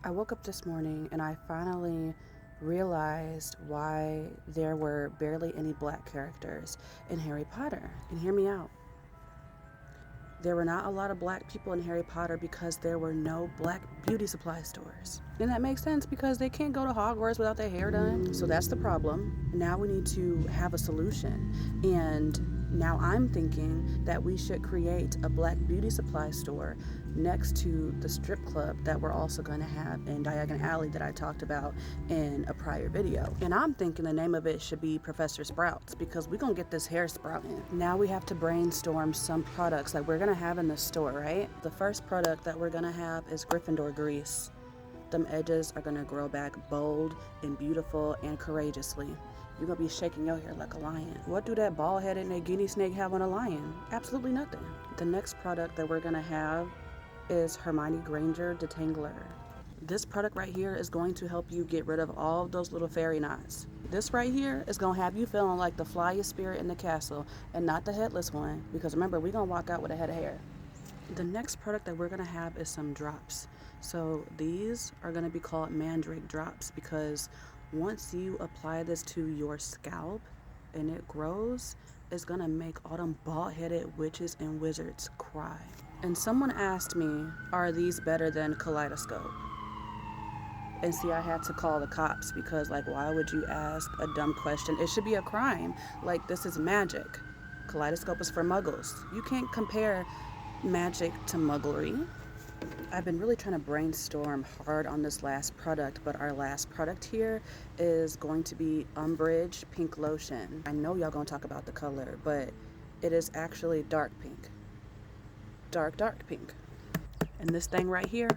I woke up this morning and I finally realized why there were barely any black characters in Harry Potter. And hear me out. There were not a lot of black people in Harry Potter because there were no black beauty supply stores. And that makes sense because they can't go to Hogwarts without their hair done. So that's the problem. Now we need to have a solution. And now I'm thinking that we should create a black beauty supply store next to the strip club that we're also going to have in Diagon Alley that I talked about in a prior video. And I'm thinking the name of it should be Professor Sprouts because we're going to get this hair sprouting. Now we have to brainstorm some products like we're going to have in the store, right? The first product that we're going to have is Gryffindor grease. Them edges are going to grow back bold and beautiful and courageously. You're going to be shaking your hair like a lion. What do that bald-headed and guinea snake have on a lion? Absolutely nothing. The next product that we're going to have is Hermione Granger Detangler. This product right here is going to help you get rid of all of those little fairy knots. This right here is going to have you feeling like the flyest spirit in the castle and not the headless one, because remember, we're going to walk out with a head of hair. The next product that we're going to have is some drops. So these are going to be called Mandrake drops because once you apply this to your scalp and it grows, it's going to make all them bald-headed witches and wizards cry. And someone asked me, are these better than Kaleidoscope? And see, I had to call the cops because, like, why would you ask a dumb question? It should be a crime. Like, this is magic. Kaleidoscope is for muggles. You can't compare magic to mugglery. I've been really trying to brainstorm hard on this last product, but our last product here is going to be Umbridge Pink Lotion. I know y'all gonna talk about the color, but it is actually dark pink. Dark pink. And this thing right here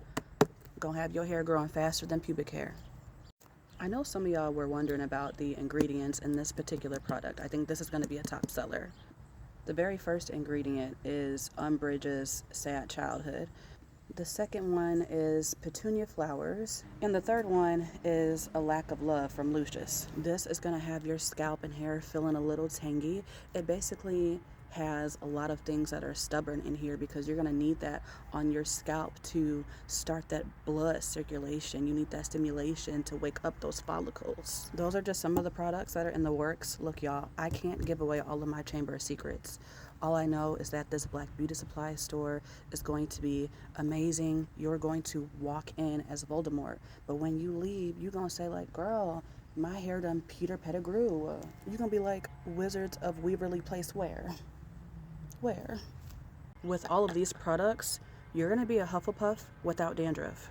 gonna have your hair growing faster than pubic hair. I know some of y'all were wondering about the ingredients in this particular product. I think this is gonna be a top seller. The very first ingredient is Umbridge's Sad Childhood. The second one is Petunia Flowers. And the third one is A Lack of Love from Lucius. This is gonna have your scalp and hair feeling a little tangy. It basically has a lot of things that are stubborn in here because you're gonna need that on your scalp to start that blood circulation. You need that stimulation to wake up those follicles. Those are just some of the products that are in the works. Look, y'all, I can't give away all of my chamber of secrets. All I know is that this black beauty supply store is going to be amazing. You're going to walk in as Voldemort, but when you leave, you're gonna say like, girl, my hair done Peter Pettigrew. You're gonna be like Wizards of Waverly Place where? With all of these products, you're gonna be a Hufflepuff without dandruff.